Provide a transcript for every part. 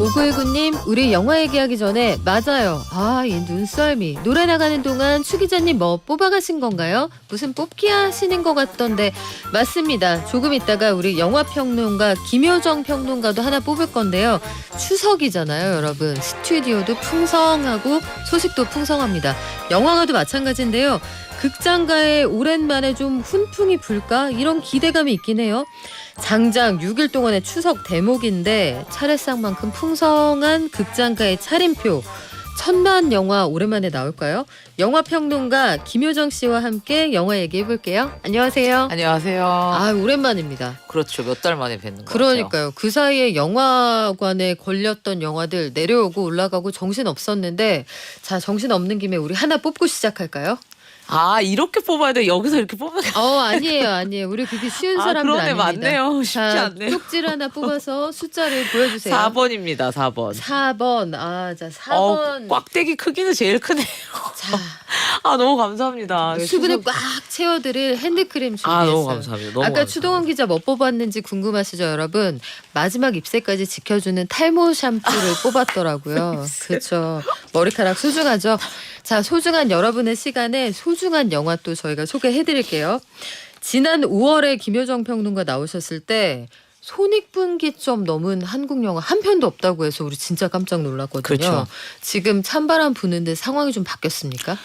5919님, 우리 영화 얘기하기 전에 맞아요. 이 눈썰미. 노래 나가는 동안 추 기자님 뭐 뽑아가신 건가요? 무슨 뽑기 하시는 것 같던데. 맞습니다. 조금 있다가 우리 영화평론가 김효정 평론가도 하나 뽑을 건데요. 추석이잖아요, 여러분. 스튜디오도 풍성하고 소식도 풍성합니다. 영화가도 마찬가지인데요. 극장가에 오랜만에 좀 훈풍이 불까? 이런 기대감이 있긴 해요. 장장 6일 동안의 추석 대목인데 차례상만큼 풍성한 극장가의 차림표 1000만 영화 오랜만에 나올까요? 영화평론가 김효정 씨와 함께 영화 얘기해볼게요. 안녕하세요. 안녕하세요. 오랜만입니다. 그렇죠. 몇 달 만에 뵙는 거 그러니까요. 그 사이에 영화관에 걸렸던 영화들 내려오고 올라가고 정신 없었는데 자, 정신 없는 김에 우리 하나 뽑고 시작할까요? 이렇게 뽑아야 돼. 여기서 이렇게 뽑는 게 아니에요. 우리 그렇게 쉬운 사람들 그러네, 아닙니다. 맞네요. 쉽지 자, 않네요. 쪽지를 하나 뽑아서 숫자를 보여주세요. 4번입니다. 4번. 4번. 자, 4번. 꽉대기 크기는 제일 크네요. 자, 너무 감사합니다. 수분을 꽉 채워드릴 핸드크림 준비했어요. 너무 감사합니다. 너무 아까 감사합니다. 추동원 기자 뭐 뽑았는지 궁금하시죠, 여러분? 마지막 잎새까지 지켜주는 탈모 샴푸를 뽑았더라고요. 그렇죠. 머리카락 소중하죠. 자, 소중한 여러분의 시간에 소중한 영화 또 저희가 소개해드릴게요. 지난 5월에 김효정 평론가 나오셨을 때 손익분기점 넘은 한국 영화 한 편도 없다고 해서 우리 진짜 깜짝 놀랐거든요. 그렇죠. 지금 찬바람 부는데 상황이 좀 바뀌었습니까?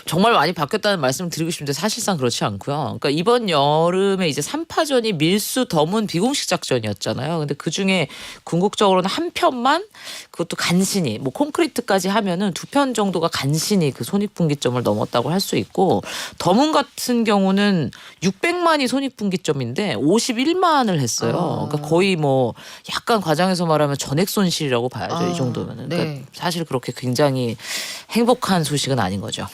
정말 많이 바뀌었다는 말씀을 드리고 싶은데 사실상 그렇지 않고요. 그러니까 이번 여름에 이제 3파전이 밀수 더문 비공식 작전이었잖아요. 근데 그중에 궁극적으로는 한 편만 그것도 간신히 뭐 콘크리트까지 하면은 2편 정도가 간신히 그 손익분기점을 넘었다고 할 수 있고 더문 같은 경우는 600만이 손익분기점인데 51만을 했어요. 그러니까 거의 뭐 약간 과장해서 말하면 전액 손실이라고 봐야죠. 이 정도면은. 그러니까 네. 사실 그렇게 굉장히 행복한 소식은 아닌 거죠.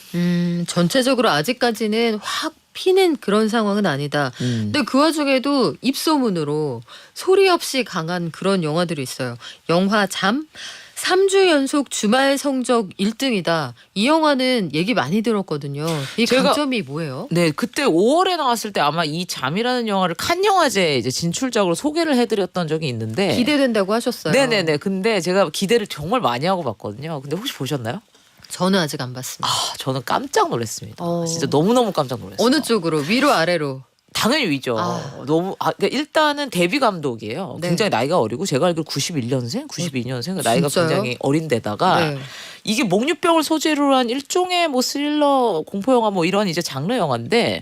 전체적으로 아직까지는 확 피는 그런 상황은 아니다. 근데 그 와중에도 입소문으로 소리 없이 강한 그런 영화들이 있어요. 영화 잠 3주 연속 주말 성적 1등이다. 이 영화는 얘기 많이 들었거든요. 이 강점이 뭐예요? 네, 그때 5월에 나왔을 때 아마 이 잠이라는 영화를 칸 영화제에 이제 진출작으로 소개를 해드렸던 적이 있는데 기대된다고 하셨어요. 네네네. 근데 제가 기대를 정말 많이 하고 봤거든요. 근데 혹시 보셨나요? 저는 아직 안 봤습니다. 저는 깜짝 놀랐습니다. 진짜 너무너무 깜짝 놀랐어요. 어느 쪽으로? 위로 아래로? 당연히 위죠. 그러니까 일단은 데뷔 감독이에요. 네. 굉장히 나이가 어리고 제가 알기로 91년생, 92년생 나이가 진짜요? 굉장히 어린데다가 네. 이게 목류병을 소재로 한 일종의 뭐 스릴러, 공포 영화 뭐 이런 이제 장르 영화인데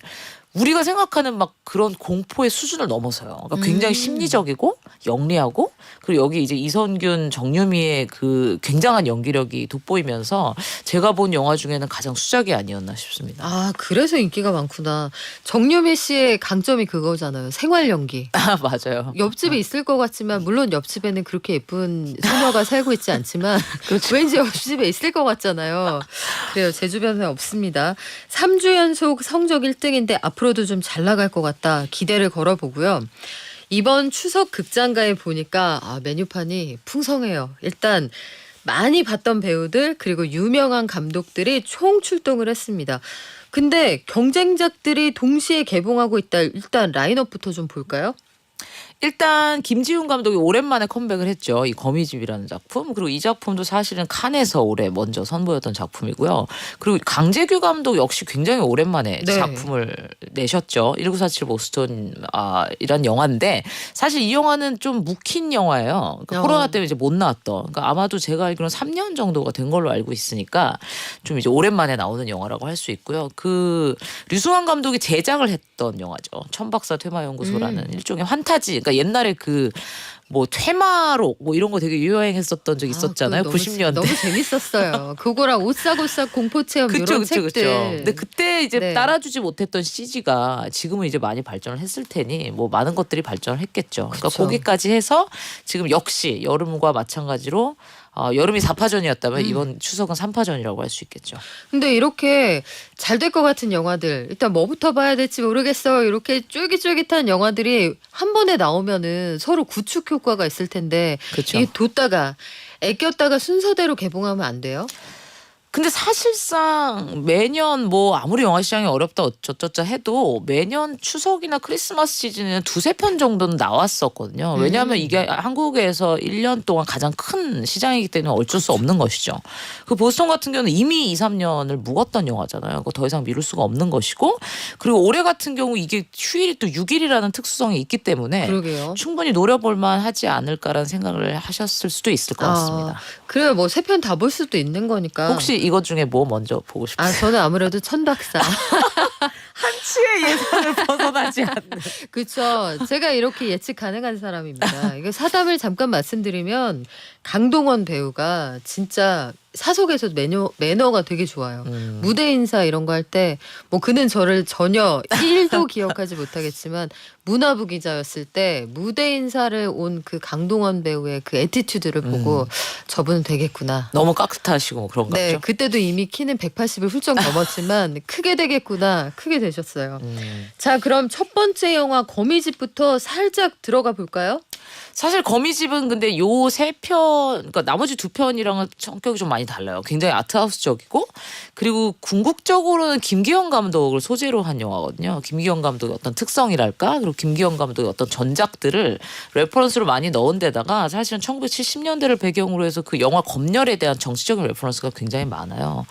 우리가 생각하는 막 그런 공포의 수준을 넘어서요. 그러니까 굉장히 심리적이고 영리하고 그리고 여기 이제 이선균, 정유미의 그 굉장한 연기력이 돋보이면서 제가 본 영화 중에는 가장 수작이 아니었나 싶습니다. 그래서 인기가 많구나. 정유미 씨의 강점이 그거잖아요. 생활 연기. 맞아요. 옆집에 있을 것 같지만 물론 옆집에는 그렇게 예쁜 소녀가 살고 있지 않지만 왠지 옆집에 있을 것 같잖아요. 그래요. 제 주변에 없습니다. 3주 연속 성적 1등인데 앞으로도 좀 잘 나갈 것 같다. 기대를 걸어보고요. 이번 추석 극장가에 보니까 메뉴판이 풍성해요. 일단 많이 봤던 배우들 그리고 유명한 감독들이 총 출동을 했습니다. 근데 경쟁작들이 동시에 개봉하고 있다. 일단 라인업부터 좀 볼까요? 일단 김지훈 감독이 오랜만에 컴백을 했죠. 이 거미집이라는 작품. 그리고 이 작품도 사실은 칸에서 올해 먼저 선보였던 작품이고요. 그리고 강재규 감독 역시 굉장히 오랜만에 네. 작품을 내셨죠. 1947 보스턴 이란 영화인데 사실 이 영화는 좀 묵힌 영화예요. 그러니까 코로나 때문에 이제 못 나왔던. 그러니까 아마도 제가 알기로는 3년 정도가 된 걸로 알고 있으니까 좀 이제 오랜만에 나오는 영화라고 할 수 있고요. 그 류승환 감독이 제작을 했던 영화죠. 천박사 퇴마연구소라는 일종의 환타지. 그러니까 옛날에 그 뭐 퇴마록 뭐 이런 거 되게 유행했었던 적이 있었잖아요. 그거 90년대. 너무 재밌었어요. 그거랑 오싹오싹 공포체험 이런 책들. 근데 그때 이제 네. 따라주지 못했던 CG가 지금은 이제 많이 발전을 했을 테니 뭐 많은 것들이 발전을 했겠죠. 그러니까 그쵸. 거기까지 해서 지금 역시 여름과 마찬가지로 여름이 4파전이었다면 이번 추석은 3파전이라고 할 수 있겠죠. 근데 이렇게 잘 될 것 같은 영화들 일단 뭐부터 봐야 될지 모르겠어. 이렇게 쫄깃쫄깃한 영화들이 한 번에 나오면은 서로 구축 효과가 있을 텐데 그렇죠. 이 뒀다가 애꼈다가 순서대로 개봉하면 안 돼요? 근데 사실상 매년 뭐 아무리 영화 시장이 어렵다 어쩌저쩌 해도 매년 추석이나 크리스마스 시즌에는 두세 편 정도는 나왔었거든요. 왜냐하면 이게 한국에서 1년 동안 가장 큰 시장이기 때문에 어쩔 수 없는 것이죠. 그 보스턴 같은 경우는 이미 2, 3년을 묵었던 영화잖아요. 그거 더 이상 미룰 수가 없는 것이고 그리고 올해 같은 경우 이게 휴일이 또 6일이라는 특수성이 있기 때문에 그러게요. 충분히 노려볼만 하지 않을까라는 생각을 하셨을 수도 있을 것 같습니다. 그래요. 뭐 세 편 다 볼 수도 있는 거니까. 혹시 이것 중에 뭐 먼저 보고 싶으세요? 저는 아무래도 천박사. 한치의 예산을 벗어나지 않는. 그렇죠. 제가 이렇게 예측 가능한 사람입니다. 이거 사담을 잠깐 말씀드리면 강동원 배우가 진짜 사석에서 매너가 되게 좋아요. 무대 인사 이런 거 할 때 뭐 그는 저를 전혀 1도 기억하지 못하겠지만 문화부 기자였을 때 무대 인사를 온 그 강동원 배우의 그 애티튜드를 보고 저분은 되겠구나. 너무 깍듯하시고 그런가 네, 보죠. 그때도 이미 키는 180을 훌쩍 넘었지만 크게 되겠구나. 크게 되셨어요. 자, 그럼 첫 번째 영화 거미집부터 살짝 들어가 볼까요? 사실 거미집은 근데 요 세 편, 그러니까 나머지 두 편이랑은 성격이 좀 많이 달라요. 굉장히 아트하우스적이고 그리고 궁극적으로는 김기현 감독을 소재로 한 영화거든요. 김기현 감독의 어떤 특성이랄까 그리고 김기현 감독의 어떤 전작들을 레퍼런스로 많이 넣은 데다가 사실은 1970년대를 배경으로 해서 그 영화 검열에 대한 정치적인 레퍼런스가 굉장히 많아요.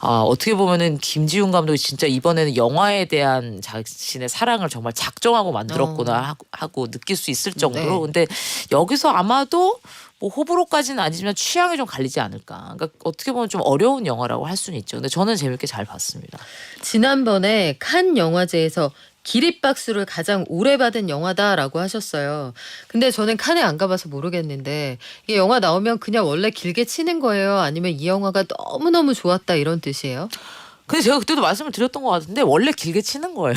어떻게 보면은 김지훈 감독이 진짜 이번에는 영화에 대한 자신의 사랑을 정말 작정하고 만들었구나 하고 느낄 수 있을 정도로. 네. 근데 여기서 아마도 뭐 호불호까지는 아니지만 취향이 좀 갈리지 않을까. 그러니까 어떻게 보면 좀 어려운 영화라고 할 수는 있죠. 근데 저는 재밌게 잘 봤습니다. 지난번에 칸 영화제에서 기립박수를 가장 오래 받은 영화다라고 하셨어요. 근데 저는 칸에 안 가봐서 모르겠는데 이게 영화 나오면 그냥 원래 길게 치는 거예요? 아니면 이 영화가 너무너무 좋았다 이런 뜻이에요? 근데 제가 그때도 말씀을 드렸던 것 같은데 원래 길게 치는 거예요.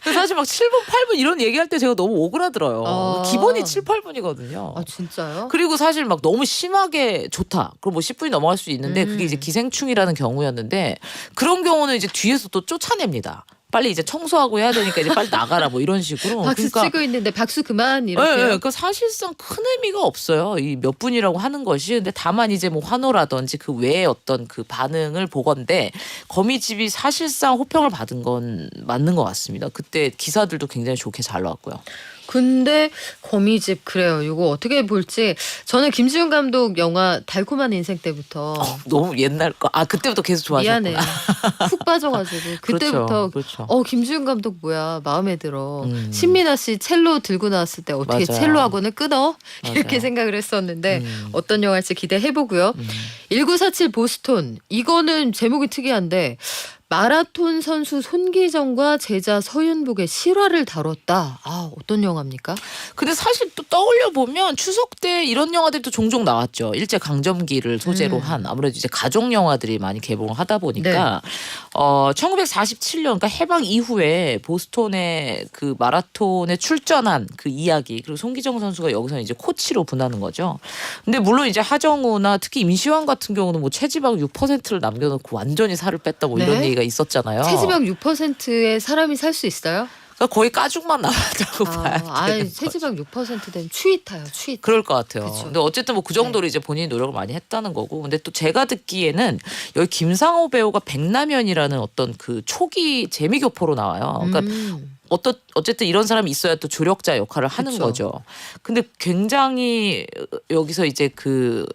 그래서 사실 막 7분, 8분 이런 얘기할 때 제가 너무 오그라들어요. 기본이 7, 8분이거든요. 아, 진짜요? 그리고 사실 막 너무 심하게 좋다. 그럼 뭐 10분이 넘어갈 수 있는데 그게 이제 기생충이라는 경우였는데 그런 경우는 이제 뒤에서 또 쫓아냅니다. 빨리 이제 청소하고 해야 되니까 이제 빨리 나가라 뭐 이런 식으로. 박수 그러니까 치고 있는데 박수 그만 이렇게. 네, 그러니까 사실상 큰 의미가 없어요. 이 몇 분이라고 하는 것이. 근데 다만 이제 뭐 환호라든지 그 외의 어떤 그 반응을 보건데 거미집이 사실상 호평을 받은 건 맞는 것 같습니다. 그때 기사들도 굉장히 좋게 잘 나왔고요. 근데 거미집 그래요. 이거 어떻게 볼지 저는 김지훈 감독 영화 달콤한 인생 때부터 너무 옛날 거. 그때부터 계속 좋아하셨구나. 미안해. 푹 빠져가지고 그때부터 그렇죠. 김지훈 감독 뭐야 마음에 들어. 신민아 씨 첼로 들고 나왔을 때 어떻게 맞아요. 첼로 학원을 끊어? 이렇게 맞아요. 생각을 했었는데 어떤 영화일지 기대해보고요. 1947 보스턴 이거는 제목이 특이한데 마라톤 선수 손기정과 제자 서윤복의 실화를 다뤘다. 어떤 영화입니까? 근데 사실 또 떠올려 보면 추석 때 이런 영화들도 종종 나왔죠. 일제 강점기를 소재로 한 아무래도 이제 가족 영화들이 많이 개봉을 하다 보니까 1947년 그러니까 해방 이후에 보스턴의 그 마라톤에 출전한 그 이야기 그리고 손기정 선수가 여기서 이제 코치로 분하는 거죠. 근데 물론 이제 하정우나 특히 임시완 같은 경우는 뭐 체지방 6%를 남겨놓고 완전히 살을 뺐다 뭐 이런 얘기가 있었잖아요. 체지방 6%의 사람이 살 수 있어요? 그러니까 거의 가죽만 나왔다고 봐야 돼요. 체지방 6%는 추위 타요. 추위. 그럴 것 같아요. 그쵸. 근데 어쨌든 뭐 그 정도로 이제 본인이 노력을 많이 했다는 거고. 근데 또 제가 듣기에는 여기 김상호 배우가 백남현이라는 어떤 그 초기 재미교포로 나와요. 그러니까 어쨌든 이런 사람이 있어야 또 조력자 역할을 하는 그쵸. 거죠. 근데 굉장히 여기서 이제 그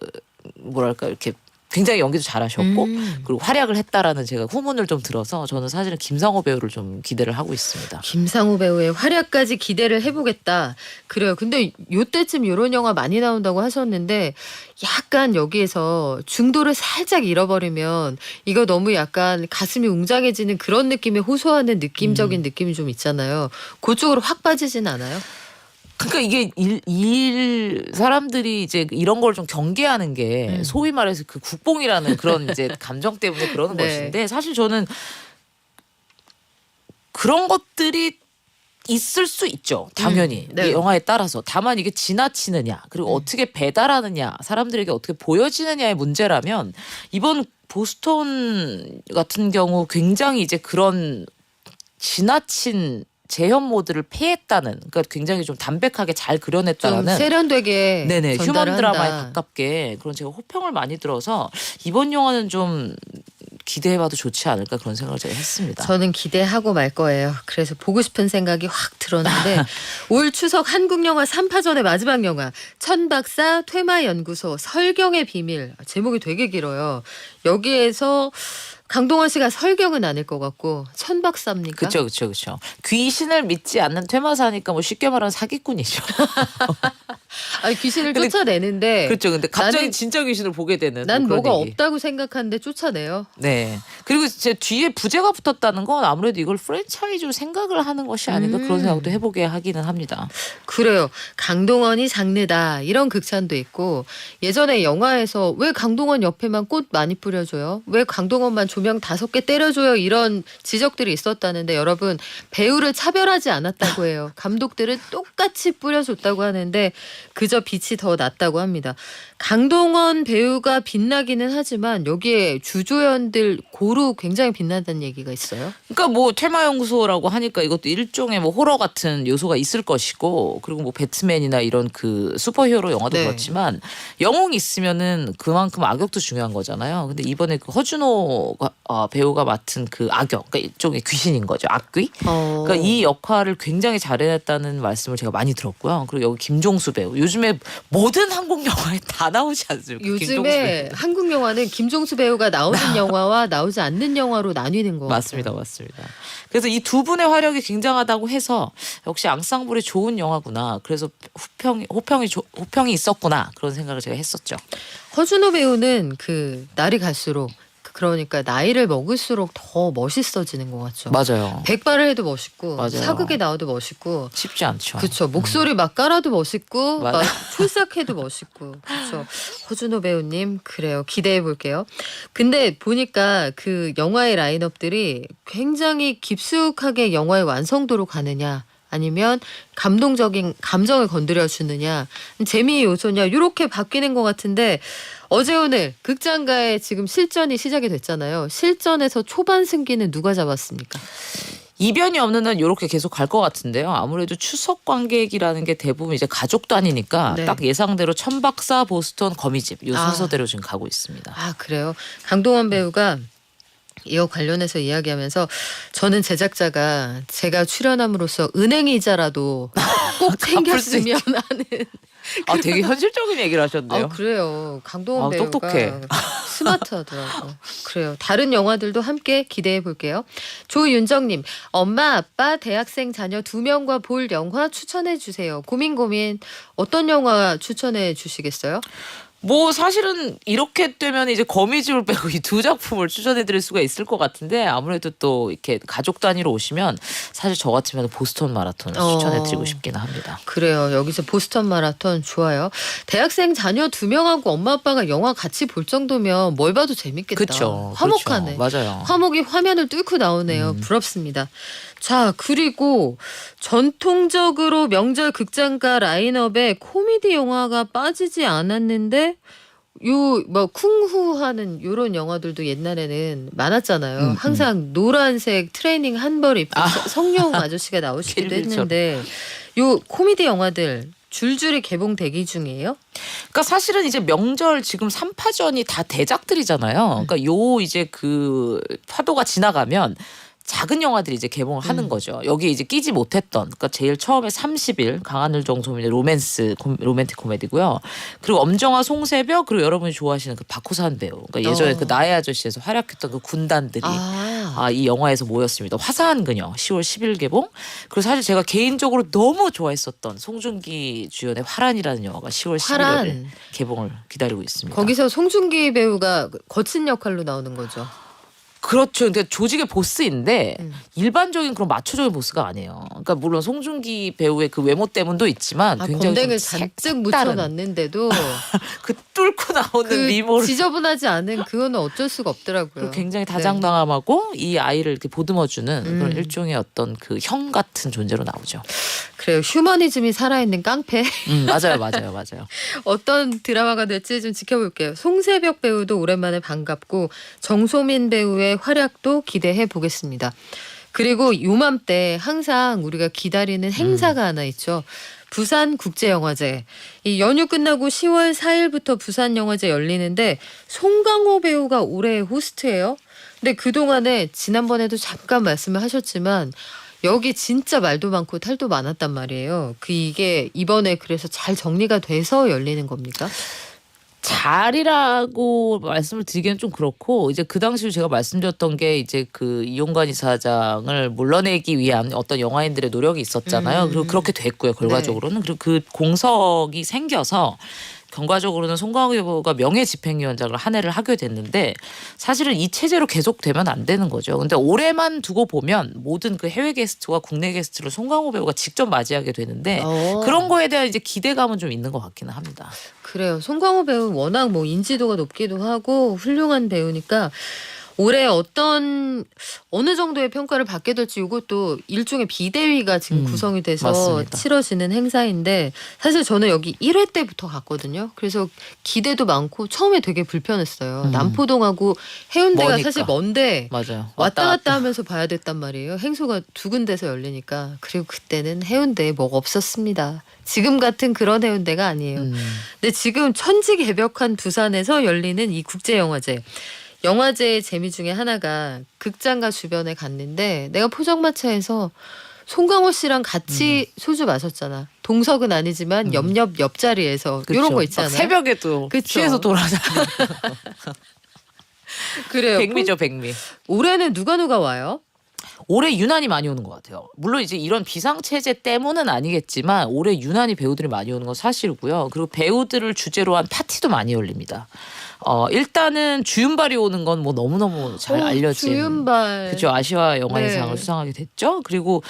뭐랄까 이렇게 굉장히 연기도 잘하셨고 그리고 활약을 했다라는 제가 후문을 좀 들어서 저는 사실은 김상호 배우를 좀 기대를 하고 있습니다. 김상우 배우의 활약까지 기대를 해보겠다. 그래요. 근데 요때쯤 이런 영화 많이 나온다고 하셨는데 약간 여기에서 중도를 살짝 잃어버리면 이거 너무 약간 가슴이 웅장해지는 그런 느낌에 호소하는 느낌적인 느낌이 좀 있잖아요. 그쪽으로 확 빠지진 않아요? 그러니까 이게 사람들이 이제 이런 걸 좀 경계하는 게 소위 말해서 그 국뽕이라는 그런 이제 감정 때문에 그러는 네. 것인데 사실 저는 그런 것들이 있을 수 있죠. 당연히. 네. 이 영화에 따라서. 다만 이게 지나치느냐 그리고 어떻게 배달하느냐 사람들에게 어떻게 보여지느냐의 문제라면 이번 보스턴 같은 경우 굉장히 이제 그런 지나친 재현 모드를 폐했다는, 그러니까 굉장히 좀 담백하게 잘 좀 그려냈다라는 세련되게 네네 휴먼 전달을 드라마에 한다. 가깝게 그런 제가 호평을 많이 들어서 이번 영화는 좀 기대해봐도 좋지 않을까 그런 생각을 제가 했습니다. 저는 기대하고 말 거예요. 그래서 보고 싶은 생각이 확 들었는데 올 추석 한국 영화 3파전의 마지막 영화 천박사 퇴마연구소 설경의 비밀, 제목이 되게 길어요. 여기에서 강동원 씨가 설경은 아닐 것 같고 천박사입니까? 그렇죠, 그렇죠, 그렇죠. 귀신을 믿지 않는 퇴마사니까 뭐 쉽게 말하면 사기꾼이죠. 아니 귀신을 근데 쫓아내는데 그렇죠. 근데 갑자기 나는 진짜 귀신을 보게 되는 난 뭐 그런 뭐가 얘기. 없다고 생각하는데 쫓아내요. 네. 그리고 제 뒤에 부제가 붙었다는 건 아무래도 이걸 프랜차이즈로 생각을 하는 것이 아닌가 그런 생각도 해보게 하기는 합니다. 그래요. 강동원이 장르다 이런 극찬도 있고 예전에 영화에서 왜 강동원 옆에만 꽃 많이 뿌려줘요? 왜 강동원만 조명 5개 때려줘요? 이런 지적들이 있었다는데 여러분 배우를 차별하지 않았다고 해요. 감독들은 똑같이 뿌려줬다고 하는데 그저 빛이 더 낫다고 합니다. 강동원 배우가 빛나기는 하지만 여기에 주조연들 고루 굉장히 빛난다는 얘기가 있어요. 그러니까 뭐 테마연구소라고 하니까 이것도 일종의 뭐 호러 같은 요소가 있을 것이고 그리고 뭐 배트맨이나 이런 그 슈퍼히어로 영화도 네. 그렇지만 영웅이 있으면은 그만큼 악역도 중요한 거잖아요. 근데 이번에 그 허준호 배우가 맡은 그 악역, 그러니까 일종의 귀신인 거죠. 악귀. 그러니까 이 역할을 굉장히 잘해냈다는 말씀을 제가 많이 들었고요. 그리고 여기 김종수 배우. 요즘에 모든 한국 영화에 다 나오지 않습니까? 김종수 요즘에 배우. 한국 영화는 김종수 배우가 나오는 영화와 나오지 않는 영화로 나뉘는 거 맞습니다, 맞습니다. 그래서 이 두 분의 화력이 굉장하다고 해서 역시 앙상블이 좋은 영화구나. 그래서 호평이 있었구나 그런 생각을 제가 했었죠. 허준호 배우는 그 날이 갈수록 그러니까 나이를 먹을수록 더 멋있어지는 것 같죠. 맞아요. 백발을 해도 멋있고 맞아요. 사극에 나와도 멋있고 쉽지 않죠. 그렇죠. 목소리 막 깔아도 멋있고 맞아. 막 촐싹해도 멋있고 그렇죠. 허준호 배우님 그래요. 기대해 볼게요. 근데 보니까 그 영화의 라인업들이 굉장히 깊숙하게 영화의 완성도로 가느냐 아니면 감동적인 감정을 건드려 주느냐 재미 요소냐 이렇게 바뀌는 것 같은데 어제 오늘 극장가에 지금 실전이 시작이 됐잖아요. 실전에서 초반 승기는 누가 잡았습니까? 이변이 없는 한 이렇게 계속 갈 것 같은데요. 아무래도 추석 관객이라는 게 대부분 이제 가족 단위니까 네. 딱 예상대로 천박사, 보스턴, 거미집 이 순서대로 지금 가고 있습니다. 아 그래요. 강동원 배우가 이와 관련해서 이야기하면서 저는 제작자가 제가 출연함으로써 은행 이자라도 꼭 챙겼으면 하는. 되게 현실적인 얘기를 하셨네요. 아 그래요. 강동원 배우가 똑똑해. 스마트하더라고. 그래요. 다른 영화들도 함께 기대해 볼게요. 조윤정님, 엄마 아빠 대학생 자녀 2명과 볼 영화 추천해 주세요. 고민 어떤 영화 추천해 주시겠어요? 뭐 사실은 이렇게 되면 이제 거미집을 빼고 이 두 작품을 추천해드릴 수가 있을 것 같은데 아무래도 또 이렇게 가족 단위로 오시면 사실 저 같으면 보스턴 마라톤을 추천해드리고 싶기는 합니다. 그래요. 여기서 보스턴 마라톤 좋아요. 대학생 자녀 2명하고 엄마 아빠가 영화 같이 볼 정도면 뭘 봐도 재밌겠다. 그렇죠. 화목하네. 그렇죠. 맞아요. 화목이 화면을 뚫고 나오네요. 부럽습니다. 자, 그리고 전통적으로 명절 극장가 라인업에 코미디 영화가 빠지지 않았는데 요 뭐 쿵후 하는 요런 영화들도 옛날에는 많았잖아요. 항상 노란색 트레이닝 한 벌 입고 성룡 아저씨가 나오시기도 킬빌처럼. 했는데 요 코미디 영화들 줄줄이 개봉 대기 중이에요? 그러니까 사실은 이제 명절 지금 3파전이 다 대작들이잖아요. 그러니까 요 이제 그 파도가 지나가면 작은 영화들이 이제 개봉을 하는 거죠. 여기 이제 끼지 못했던, 그러니까 제일 처음에 30일 강하늘 정소민의 로맨틱 코미디고요. 그리고 엄정화 송새벽 그리고 여러분이 좋아하시는 그 박호산 배우, 그러니까 예전에 그 나의 아저씨에서 활약했던 그 군단들이 이 영화에서 모였습니다. 화사한 그녀 10월 10일 개봉. 그리고 사실 제가 개인적으로 너무 좋아했었던 송중기 주연의 화란이라는 영화가 10월 11일에 화란. 개봉을 기다리고 있습니다. 거기서 송중기 배우가 거친 역할로 나오는 거죠. 그렇죠. 그러니까 조직의 보스인데 일반적인 그런 마초적인 보스가 아니에요. 그러니까 물론 송중기 배우의 그 외모 때문도 있지만 굉장히 건댕을 좀 잔뜩 색다른 묻혀놨는데도 그 뚫고 나오는 그 미모를 지저분하지 않은 그거는 어쩔 수가 없더라고요. 굉장히 네. 다장다감하고 이 아이를 이렇게 보듬어주는 그런 일종의 어떤 그 형 같은 존재로 나오죠. 그래요. 휴머니즘이 살아있는 깡패. 맞아요. 어떤 드라마가 될지 좀 지켜볼게요. 송새벽 배우도 오랜만에 반갑고 정소민 배우의 활약도 기대해 보겠습니다. 그리고 요맘때 항상 우리가 기다리는 행사가 하나 있죠. 부산국제영화제. 이 연휴 끝나고 10월 4일부터 부산영화제 열리는데 송강호 배우가 올해의 호스트예요. 근데 그동안에 지난번에도 잠깐 말씀을 하셨지만 여기 진짜 말도 많고 탈도 많았단 말이에요. 이게 이번에 그래서 잘 정리가 돼서 열리는 겁니까? 잘이라고 말씀을 드리기는 좀 그렇고 이제 그 당시로 제가 말씀드렸던 게 이제 그 이용관 이사장을 물러내기 위한 어떤 영화인들의 노력이 있었잖아요. 그리고 그렇게 됐고요. 결과적으로는. 그리고 그 공석이 생겨서 결과적으로는 송강호 배우가 명예집행위원장을 한 해를 하게 됐는데 사실은 이 체제로 계속되면 안 되는 거죠. 근데 올해만 두고 보면 모든 그 해외 게스트와 국내 게스트를 송강호 배우가 직접 맞이하게 되는데 그런 거에 대한 이제 기대감은 좀 있는 것 같기는 합니다. 그래요. 송강호 배우 워낙 뭐 인지도가 높기도 하고 훌륭한 배우니까 올해 어느 정도의 평가를 받게 될지 이것도 일종의 비대위가 지금 구성이 돼서 맞습니다. 치러지는 행사인데 사실 저는 여기 1회 때부터 갔거든요. 그래서 기대도 많고 처음에 되게 불편했어요. 남포동하고 해운대가 머니까. 사실 먼데 맞아요. 왔다 갔다 하면서 봐야 됐단 말이에요. 행소가 두 군데서 열리니까. 그리고 그때는 해운대에 뭐가 없었습니다. 지금 같은 그런 해운대가 아니에요. 근데 지금 천지개벽한 부산에서 열리는 이 국제영화제. 영화제의 재미 중에 하나가 극장가 주변에 갔는데 내가 포장마차에서 송강호 씨랑 같이 소주 마셨잖아. 동석은 아니지만 옆자리에서 이런 거 있잖아요. 새벽에도 그쵸. 취해서 돌아다니는. 그래요. 백미죠, 백미. 올해는 누가 와요? 올해 유난히 많이 오는 것 같아요. 물론 이제 이런 비상체제 때문은 아니겠지만 올해 유난히 배우들이 많이 오는 건 사실이고요. 그리고 배우들을 주제로 한 파티도 많이 열립니다. 일단은 주윤발이 오는 건 뭐 너무너무 잘 알려진. 주윤발. 그죠. 아시아 영화인상을 네. 수상하게 됐죠. 그리고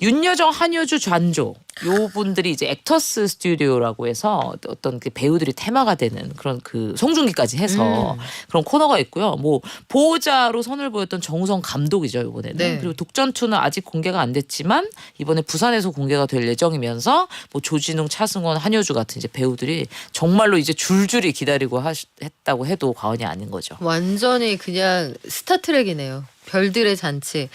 윤여정, 한효주, 좌조 요 분들이 이제 액터스 스튜디오라고 해서 어떤 그 배우들이 테마가 되는 그런 그 송중기까지 해서 그런 코너가 있고요. 뭐 보호자로 선을 보였던 정우성 감독이죠 이번에는. 네. 그리고 독전투는 아직 공개가 안 됐지만 이번에 부산에서 공개가 될 예정이면서 뭐 조진웅, 차승원, 한효주 같은 이제 배우들이 정말로 이제 줄줄이 기다리고 했다고 해도 과언이 아닌 거죠. 완전히 그냥 스타트랙이네요. 별들의 잔치.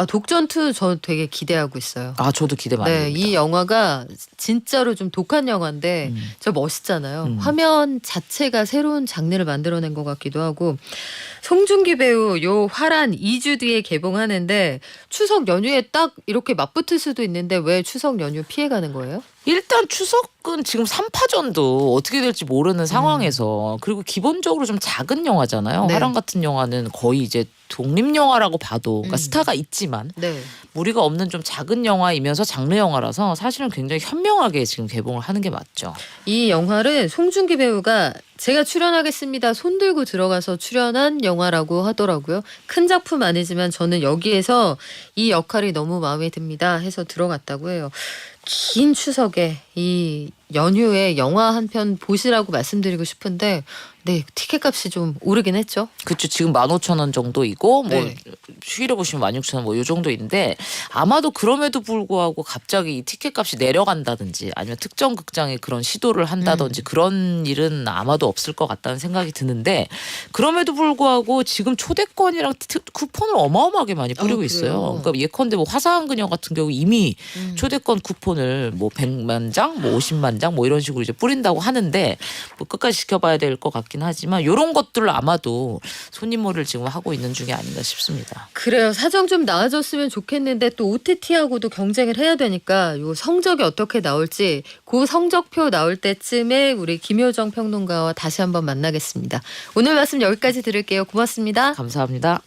독전투 저 되게 기대하고 있어요. 저도 기대 많이 네, 합니다. 이 영화가 진짜로 좀 독한 영화인데 저 멋있잖아요. 화면 자체가 새로운 장르를 만들어낸 것 같기도 하고 송중기 배우 요 화란 2주 뒤에 개봉하는데 추석 연휴에 딱 이렇게 맞붙을 수도 있는데 왜 추석 연휴 피해가는 거예요? 일단 추석은 지금 3파전도 어떻게 될지 모르는 상황에서 그리고 기본적으로 좀 작은 영화잖아요. 네. 화랑 같은 영화는 거의 이제 독립영화라고 봐도 그러니까 스타가 있지만 네. 무리가 없는 좀 작은 영화이면서 장르 영화라서 사실은 굉장히 현명하게 지금 개봉을 하는 게 맞죠. 이 영화를 송중기 배우가 제가 출연하겠습니다. 손 들고 들어가서 출연한 영화라고 하더라고요. 큰 작품 아니지만 저는 여기에서 이 역할이 너무 마음에 듭니다 해서 들어갔다고 해요. 긴 추석에 이 연휴에 영화 한 편 보시라고 말씀드리고 싶은데 네 티켓값이 좀 오르긴 했죠. 그렇죠. 지금 15,000원 정도이고 뭐 네. 휴일에 보시면 16,000원 뭐 요 정도인데 아마도 그럼에도 불구하고 갑자기 이 티켓값이 내려간다든지 아니면 특정 극장에 그런 시도를 한다든지 그런 일은 아마도 없을 것 같다는 생각이 드는데 그럼에도 불구하고 지금 초대권이랑 쿠폰을 어마어마하게 많이 뿌리고 그래요? 있어요. 그러니까 예컨대 뭐 화사한 그녀 같은 경우 이미 초대권 쿠폰을 뭐 100만 장, 뭐 50만 장 뭐 이런 식으로 이제 뿌린다고 하는데 뭐 끝까지 지켜봐야 될 것 같긴 하지만 이런 것들을 아마도 손님몰이를 지금 하고 있는 중이 아닌가 싶습니다. 그래요. 사정 좀 나아졌으면 좋겠는데 또 OTT하고도 경쟁을 해야 되니까 요 성적이 어떻게 나올지 그 성적표 나올 때쯤에 우리 김효정 평론가와 다시 한번 만나겠습니다. 오늘 말씀 여기까지 들을게요. 고맙습니다. 감사합니다.